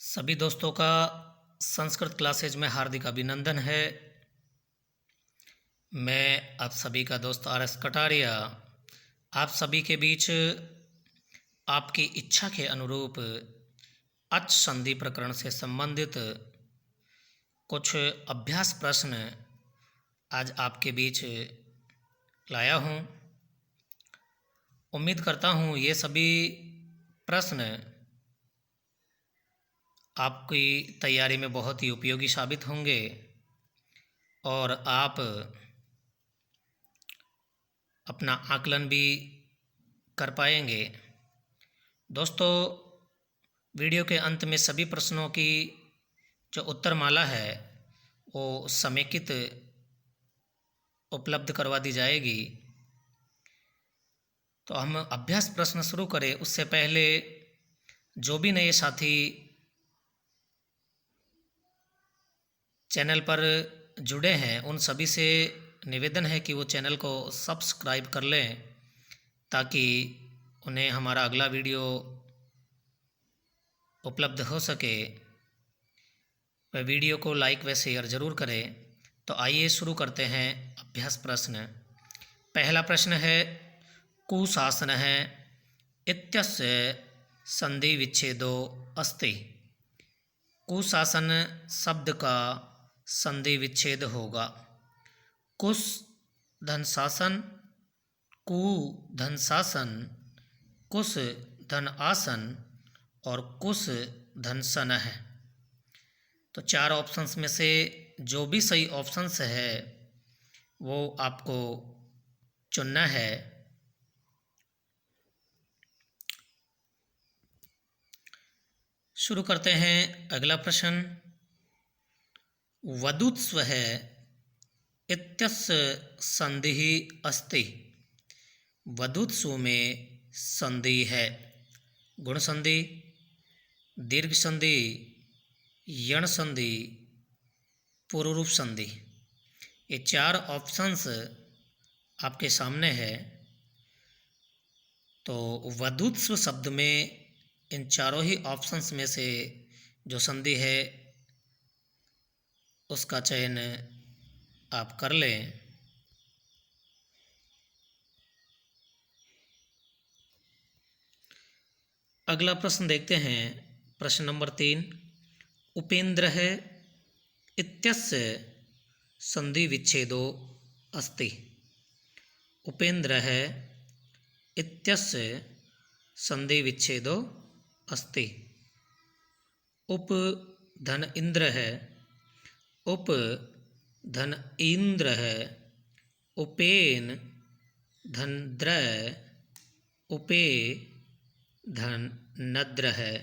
सभी दोस्तों का संस्कृत क्लासेज में हार्दिक अभिनंदन है। मैं आप सभी का दोस्त RS कटारिया आप सभी के बीच आपकी इच्छा के अनुरूप अच संधि प्रकरण से संबंधित कुछ अभ्यास प्रश्न आज आपके बीच लाया हूँ। उम्मीद करता हूँ ये सभी प्रश्न आपकी तैयारी में बहुत ही उपयोगी साबित होंगे और आप अपना आकलन भी कर पाएंगे। दोस्तों, वीडियो के अंत में सभी प्रश्नों की जो उत्तरमाला है वो समेकित उपलब्ध करवा दी जाएगी। तो हम अभ्यास प्रश्न शुरू करें उससे पहले जो भी नए साथी चैनल पर जुड़े हैं उन सभी से निवेदन है कि वो चैनल को सब्सक्राइब कर लें ताकि उन्हें हमारा अगला वीडियो उपलब्ध हो सके। वह वीडियो को लाइक व शेयर ज़रूर करें। तो आइए शुरू करते हैं अभ्यास प्रश्न। पहला प्रश्न है कुशासन है इत्यस्य संधि विच्छेदो अस्ति। कुशासन शब्द का संधि विच्छेद होगा। कुश धन शासन, कु धन शासन, कुश धन आसन और कुश धन सन है। तो चार ऑप्शंस में से जो भी सही ऑप्शंस है वो आपको चुनना है। शुरू करते हैं अगला प्रश्न। वदुत्स्व है इत्यस्य संधि अस्ति। वदुत्सु में संधि है। गुण संधि, दीर्घ संधि, यण संधि, पूर्वरूप संधि। ये चार ऑप्शंस आपके सामने है। तो वदुत्स्व शब्द में इन चारों ही ऑप्शंस में से जो संधि है उसका चयन आप कर लें। अगला प्रश्न देखते हैं। प्रश्न नंबर 3। उपेंद्र है इत्यस्य संधि विच्छेदो अस्ति। उपेंद्र है इत्यस्य संधि विच्छेदो अस्ति। उप धन इंद्र है, उप धन इंद्र है, उपेन धन द्र, उपे धन नद्र है।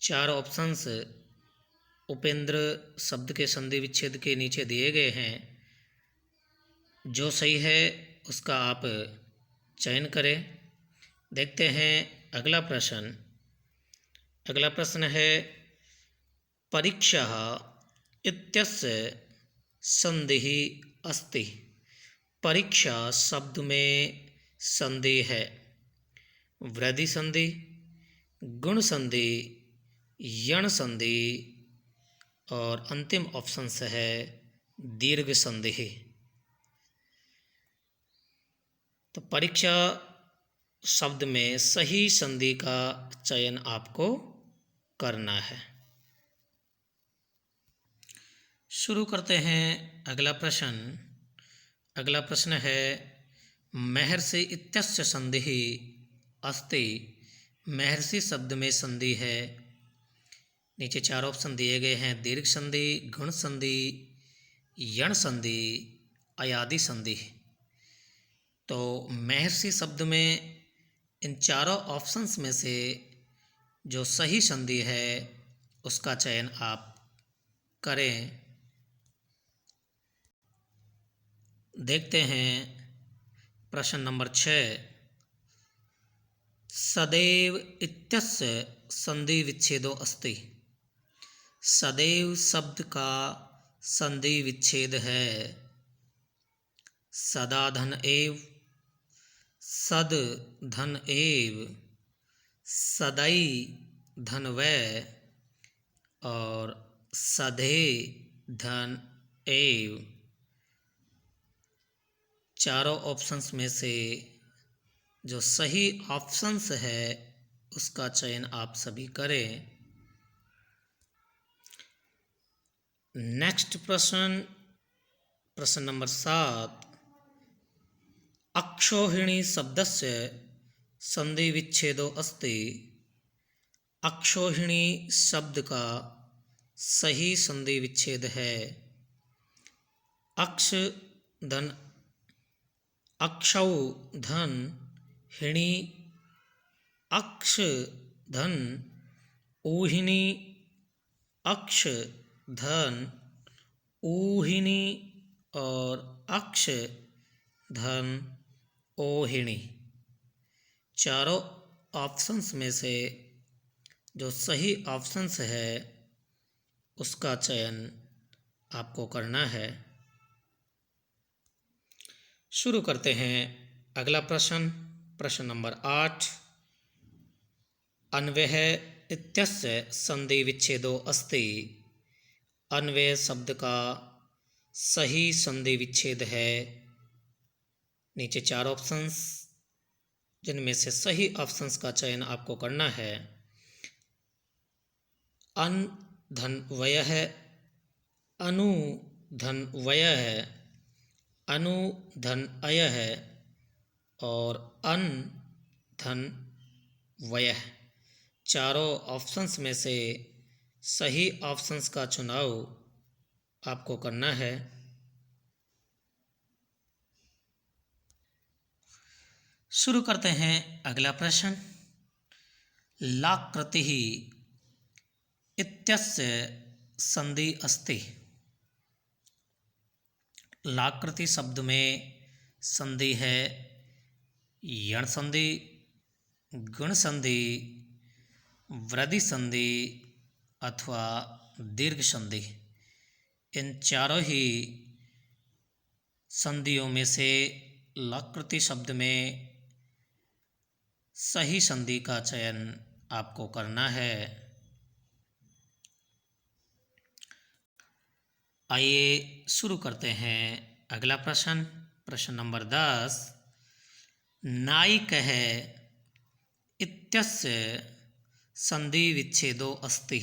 चार ऑप्शंस उपेंद्र शब्द के संधि विच्छेद के नीचे दिए गए हैं। जो सही है उसका आप चयन करें। देखते हैं अगला प्रश्न। अगला प्रश्न है परीक्षा इत्यस्य संधि अस्ति। परीक्षा शब्द में संधि है। वृद्धि संधि, गुण संधि, यण संधि और अंतिम ऑप्शन है दीर्घ संधि। तो परीक्षा शब्द में सही संधि का चयन आपको करना है। शुरू करते हैं अगला प्रश्न। अगला प्रश्न है महर्षि इत्यस्य संधि अस्ति। महर्षि शब्द में संधि है। नीचे चार ऑप्शन दिए गए हैं। दीर्घ संधि, गुण संधि, यण संधि, अयादि संधि। तो महर्षि शब्द में इन चारों ऑप्शंस में से जो सही संधि है उसका चयन आप करें। देखते हैं प्रश्न नंबर 6। सदैव इत्यस्य संधि विच्छेदो अस्ति। सदैव शब्द का संधि विच्छेद है। सदा धन एव, सद धन एव, सदै धन वै, और सधे धन एव। चारों ऑप्शंस में से जो सही ऑप्शंस है उसका चयन आप सभी करें। नेक्स्ट प्रश्न, प्रश्न नंबर 7। अक्षौहिणी शब्दस्य संधि विच्छेदो अस्ति। अक्षौहिणी शब्द का सही संधि विच्छेद है अक्ष धन अक्षौ धन हिणी अक्ष धन ऊहिणी अक्ष धन ऊहिणी और अक्ष धन ओहिणी। चारों ऑप्शंस में से जो सही ऑप्शंस है उसका चयन आपको करना है। शुरू करते हैं अगला प्रश्न, प्रश्न नंबर 8। अन्वयः इत्यस्य संधि विच्छेदो अस्ति। अन्वय शब्द का सही संधि विच्छेद है। नीचे 4 ऑप्शंस, जिनमें से सही ऑप्शंस का चयन आपको करना है। अन धन वय है, अनु धन वय है, अनु धन अय है और अन धन वय। चारों ऑप्शंस में से सही ऑप्शंस का चुनाव आपको करना है। शुरू करते हैं अगला प्रश्न। लाकृतिः इत्यस्य संधि अस्ति। लाकृति शब्द में संधि है यण संधि, गुण संधि, वृद्धि संधि अथवा दीर्घ संधि। इन चारों ही संधियों में से लाकृति शब्द में सही संधि का चयन आपको करना है। आइए शुरू करते हैं अगला प्रश्न, प्रश्न नंबर 10। नायिकः इत्यस्य संधि विच्छेदो अस्ति।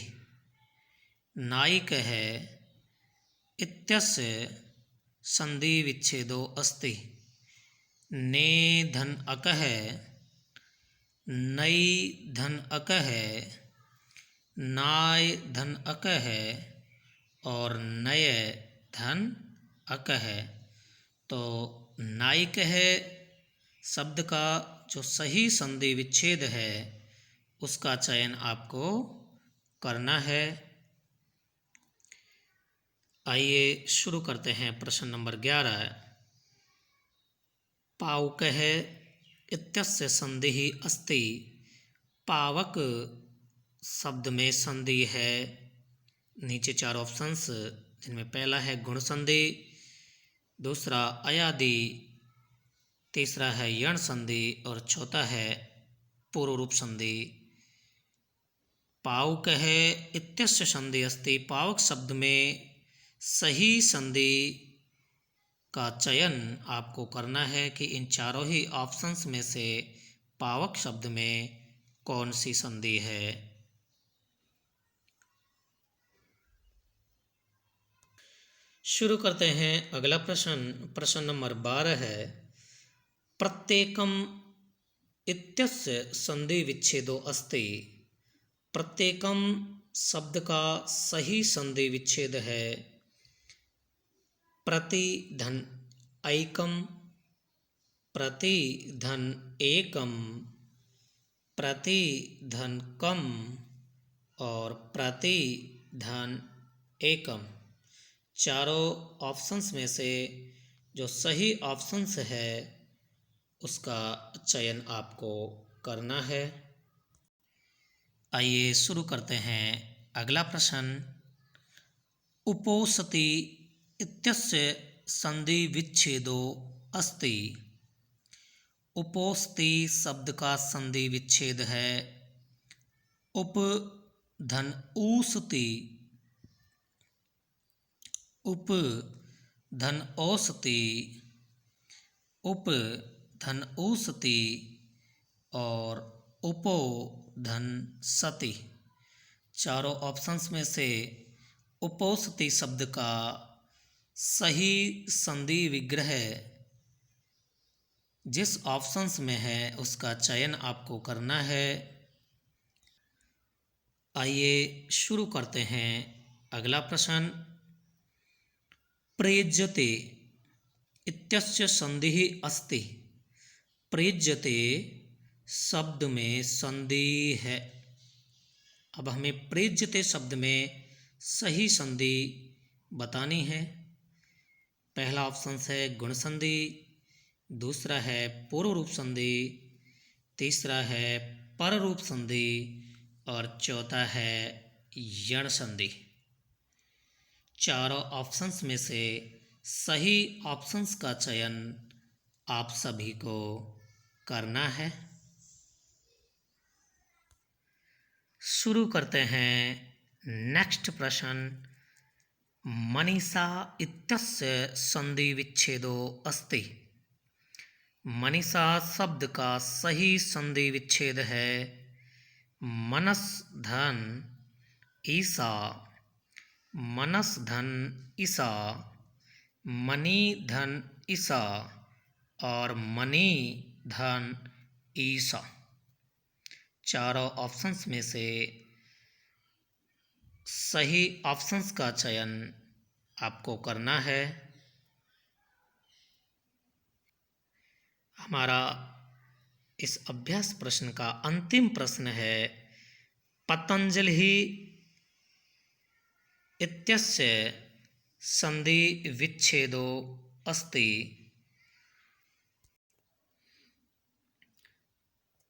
नायिकः इत्यस्य संधि विच्छेदो अस्ति। ने धन अकः, नई धन अकः, नाय धन अकः और नय धन अकः। तो नायिकः शब्द का जो सही संधि विच्छेद है उसका चयन आपको करना है। आइए शुरू करते हैं प्रश्न नंबर 11। पावकः इत्यस्य संधिः अस्ति। पावक शब्द में संधि है। नीचे 4 ऑप्शंस, जिनमें पहला है गुण संधि, दूसरा अयादि, तीसरा है यण संधि और चौथा है पूर्व रूप संधि। पावकः इत्यस्य संधि अस्ति। पावक शब्द में सही संधि का चयन आपको करना है कि इन चारों ही ऑप्शंस में से पावक शब्द में कौन सी संधि है। शुरू करते हैं अगला प्रश्न, प्रश्न नंबर 12 है। प्रत्येकम इत्यस्य संधि विच्छेदो अस्ति। प्रत्येकम शब्द का सही संधि विच्छेद है प्रति धन ऐकम, प्रति धन एकम, प्रति धन कम और प्रति धन एकम। चारों ऑप्शंस में से जो सही ऑप्शंस है उसका चयन आपको करना है। आइए शुरू करते हैं अगला प्रश्न। उपोसति इत्यस्य संधि विच्छेदो अस्ति। उपोसति शब्द का संधि विच्छेद है उप धन ऊसती, उप धन औसती, उप धन ऊसती और उपो धन सती। चारों ऑप्शंस में से उपोसती शब्द का सही संधि विग्रह जिस ऑप्शंस में है उसका चयन आपको करना है। आइए शुरू करते हैं। अगला प्रश्न, प्रयुज्यते इत्यस्य संधिः अस्ति। प्रयुज्यते शब्द में संधि है। अब हमें प्रयुज्यते शब्द में सही संधि बतानी है। पहला ऑप्शन है गुण संधि, दूसरा है पूर्व रूप संधि, तीसरा है पर रूप संधि और चौथा है यण संधि। चारों ऑप्शंस में से सही ऑप्शंस का चयन आप सभी को करना है। शुरू करते हैं नेक्स्ट प्रश्न। मनीषा इत्यस्य संधि विच्छेदो अस्ति। मनीषा शब्द का सही संधि विच्छेद है मनस धन ईसा, मनस धन ईसा, मनी धन ईसा और मनी धन ईसा। चारों ऑप्शंस में से सही ऑप्शंस का चयन आपको करना है। हमारा इस अभ्यास प्रश्न का अंतिम प्रश्न है, पतंजलि इत्यस्य संधि विच्छेदो अस्ति।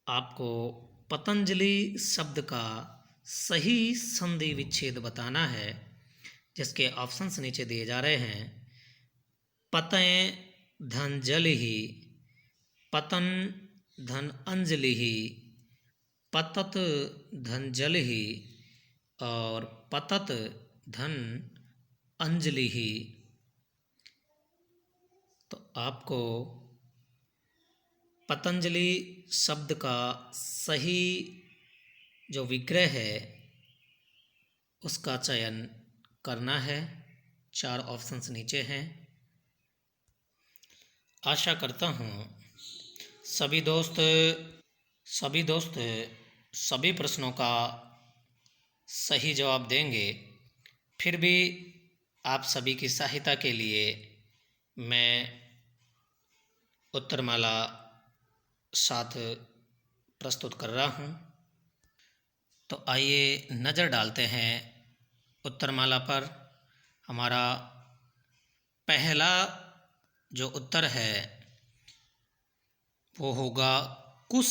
आपको पतंजलि शब्द का सही संधि विच्छेद बताना है, जिसके ऑप्शंस नीचे दिए जा रहे हैं। पतय धन जलि, पतन धन अंजलि, पतत धन जलि और पतत धन अंजलि। तो आपको पतंजलि शब्द का सही जो विग्रह है उसका चयन करना है। चार ऑप्शंस नीचे हैं। आशा करता हूँ सभी दोस्त सभी प्रश्नों का सही जवाब देंगे। फिर भी आप सभी की सहायता के लिए मैं उत्तरमाला साथ प्रस्तुत कर रहा हूँ। तो आइए नज़र डालते हैं उत्तरमाला पर। हमारा पहला जो उत्तर है वो होगा कुश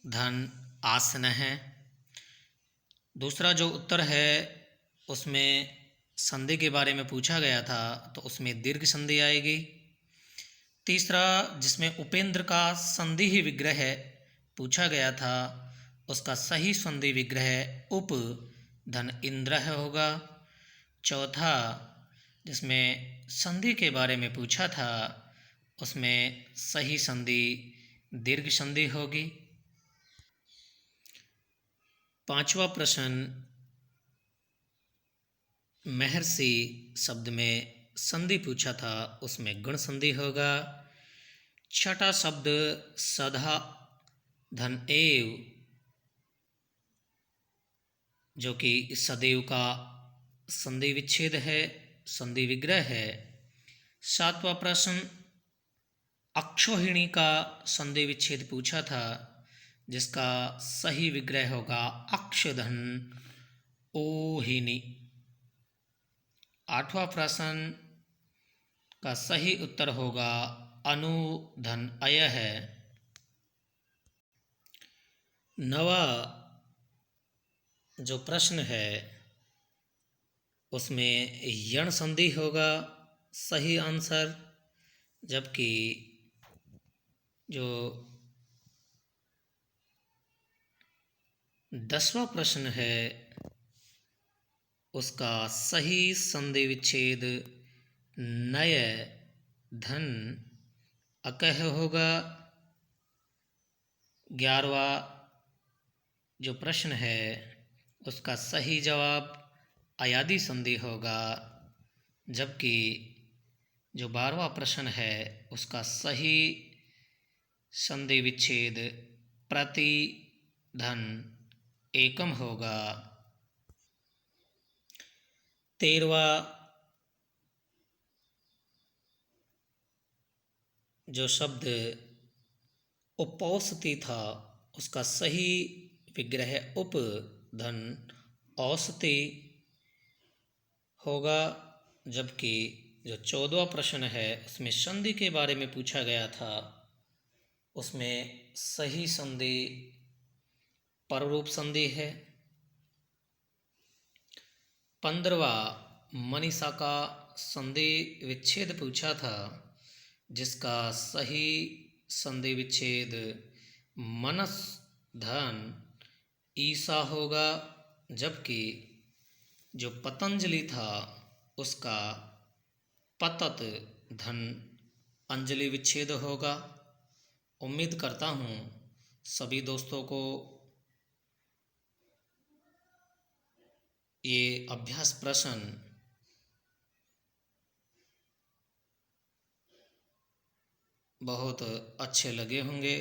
धन आसन है। दूसरा जो उत्तर है उसमें संधि के बारे में पूछा गया था, तो उसमें दीर्घ संधि आएगी। तीसरा जिसमें उपेंद्र का संधि ही विग्रह पूछा गया था, उसका सही संधि विग्रह उप धन इंद्र होगा। चौथा जिसमें संधि के बारे में पूछा था, उसमें सही संधि दीर्घ संधि होगी। पांचवा प्रश्न, महर्षि शब्द में संधि पूछा था, उसमें गुण संधि होगा। छठा शब्द सदा धन एव, जो कि सदैव का संधि विच्छेद है, संधि विग्रह है। सातवां प्रश्न अक्षोहिणी का संधि विच्छेद पूछा था, जिसका सही विग्रह होगा अक्षधन ओहिनी। आठवां प्रश्न का सही उत्तर होगा अनुधन अय है। नवा जो प्रश्न है उसमें यण संधि होगा सही आंसर, जबकि जो 10वां प्रश्न है उसका सही संधि विच्छेद नय धन अकह होगा। 11वां जो प्रश्न है उसका सही जवाब अयादि संधि होगा, जबकि जो 12वां प्रश्न है उसका सही संधि विच्छेद प्रति धन एकम होगा। 13वां जो शब्द उपौषति था उसका सही विग्रह उप धन औषति होगा, जबकि जो 14वां प्रश्न है उसमें संधि के बारे में पूछा गया था, उसमें सही संधि पररूप संधि है। 15वां मनीषा का संधि विच्छेद पूछा था, जिसका सही संधि विच्छेद मनस धन ईसा होगा, जबकि जो पतंजलि था उसका पतत धन अंजलि विच्छेद होगा। उम्मीद करता हूँ सभी दोस्तों को ये अभ्यास प्रश्न बहुत अच्छे लगे होंगे।